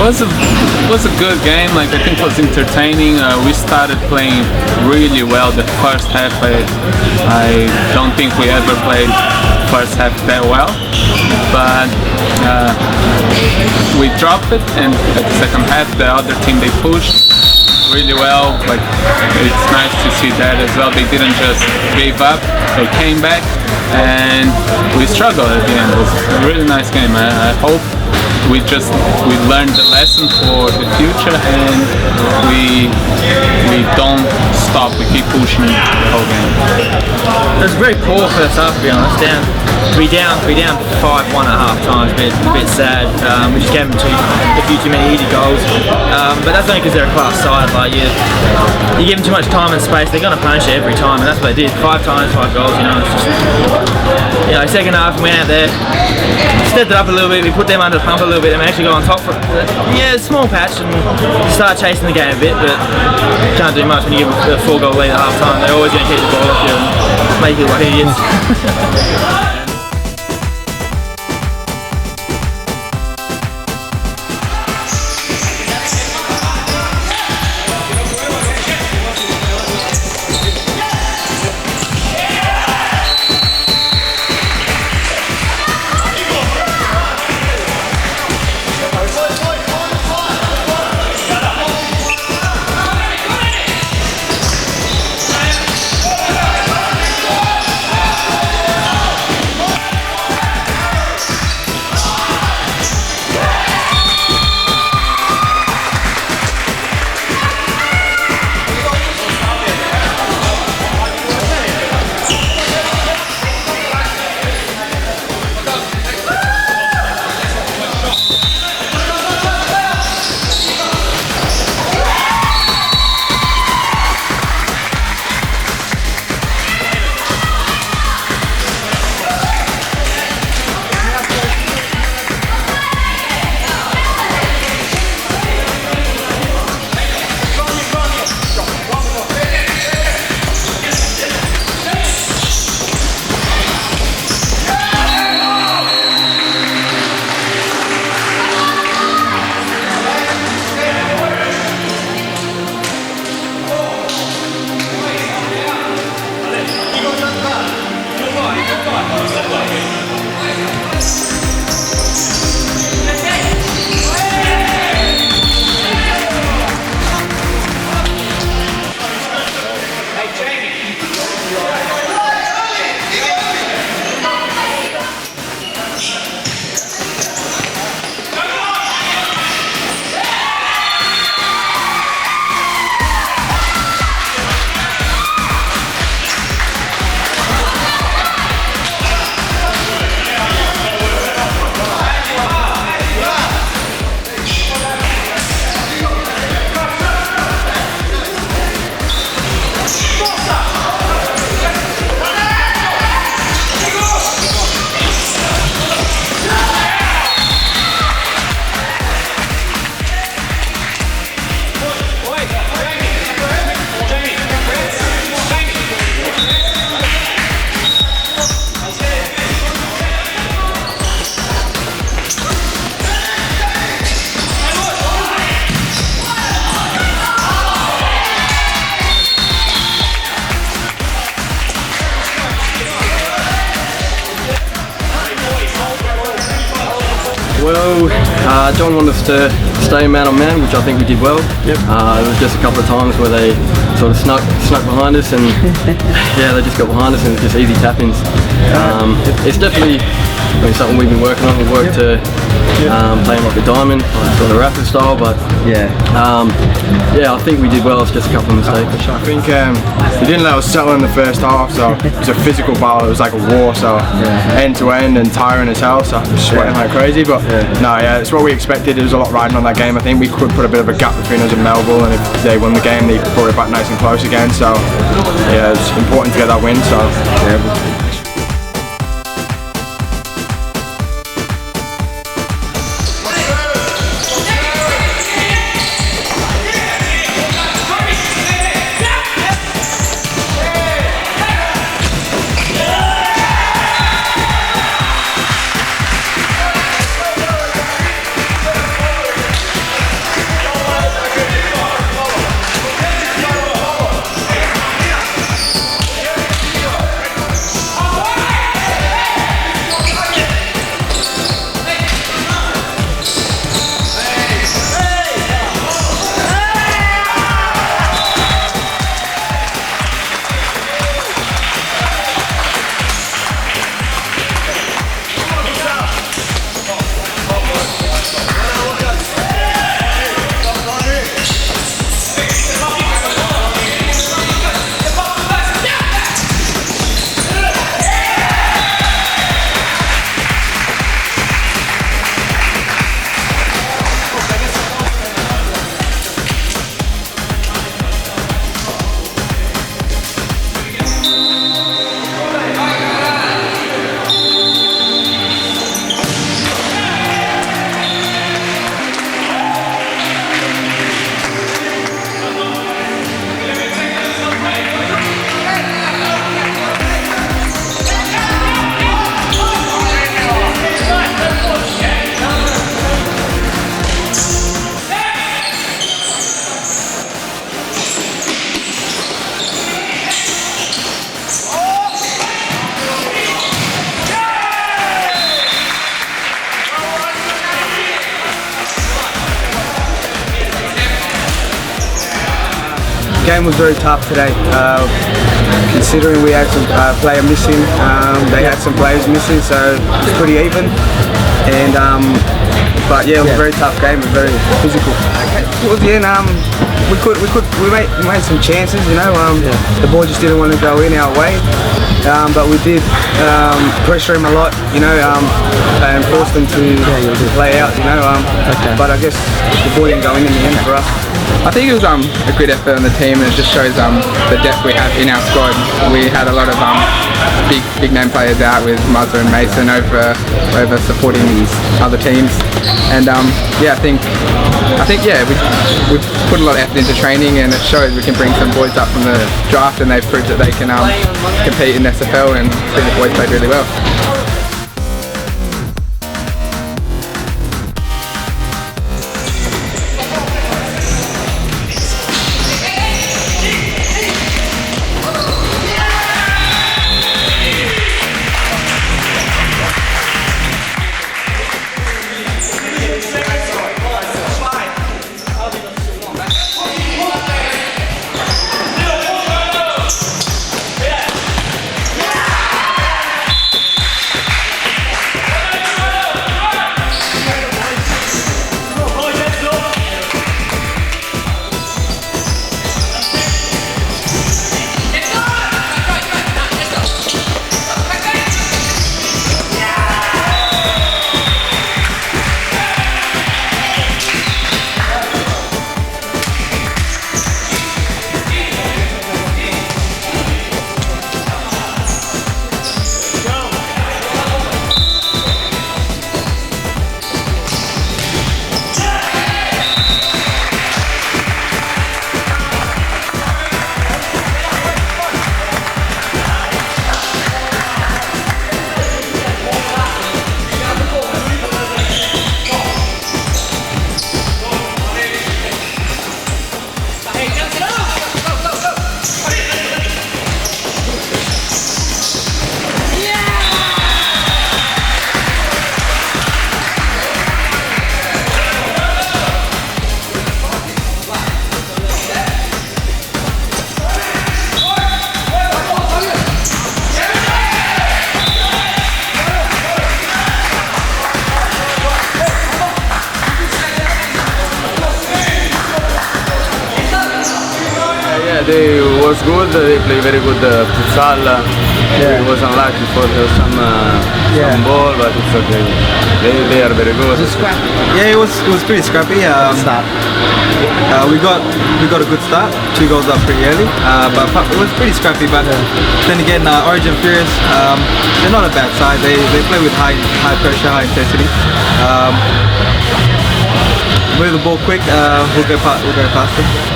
was a good game. Like, I think it was entertaining. We started playing really well the first half. I don't think we ever played first half that well, but we dropped it, and at the second half the other team, they pushed really well. Like, it's nice to see that as well. They didn't just give up, they came back, and we struggled at the end. It was a really nice game. I hope we learned the lesson for the future, and we don't stop. We keep pushing the whole game. It was a very poor first half, to be honest. We down 5-1 at half time. It's a bit sad. We just gave them a few too many easy goals. But that's only because they're a class side. Like, you give them too much time and space, they're going to punish it every time, and that's what they did. 5 times, 5 goals. You know, it's just, you know, second half we went out there, stepped it up a little bit. We put them under the pump a little bit, and we actually got on top for a small patch and start chasing the game a bit. But can't do much when you give a 4-goal lead at half time. They're always going to keep the ball off you and make you look like idiots. Well, John wanted us to stay man on man, which I think we did well. Yep. There was just a couple of times where they sort of snuck behind us, and yeah, they just got behind us, and it was just easy tap-ins. It's definitely something we've been working on. We worked to playing like a diamond, like sort of rapid style, but yeah, I think we did well. It's just a couple of mistakes. I think we didn't let us settle in the first half, so it was a physical battle. It was like a war, so end to end and tiring as hell. So sweating like crazy, but no, yeah, it's what we expected. There was a lot riding on that game. I think we could put a bit of a gap between us and Melville, and if they won the game, they brought it back nice and close again. So yeah, it's important to get that win. So yeah. game was very tough today. Considering we had some player missing, they had some players missing, so it's pretty even. And but yeah, it was a very tough game. It was very physical. Towards the end, we made some chances. You know, the ball just didn't want to go in our way, but we did pressure him a lot. You know, and force them to play out. You know, but I guess the ball didn't go in the end for us. I think it was a good effort on the team, and it just shows the depth we have in our squad. We had a lot of big name players out with Muzza and Mason over supporting other teams, and yeah, I think we put a lot of effort into training, and it shows we can bring some boys up from the draft, and they've proved that they can compete in SFL, and I think the boys played really well. They was good. They play very good futsal. It was unlucky for some ball, but it's okay. They are very good. Was it scrappy? Yeah, it was pretty scrappy. We got a good start. 2 goals up pretty early, but it was pretty scrappy. But then again, Origin Furious, they're not a bad side. They play with high pressure, high intensity. Move the ball quick. We'll go past them.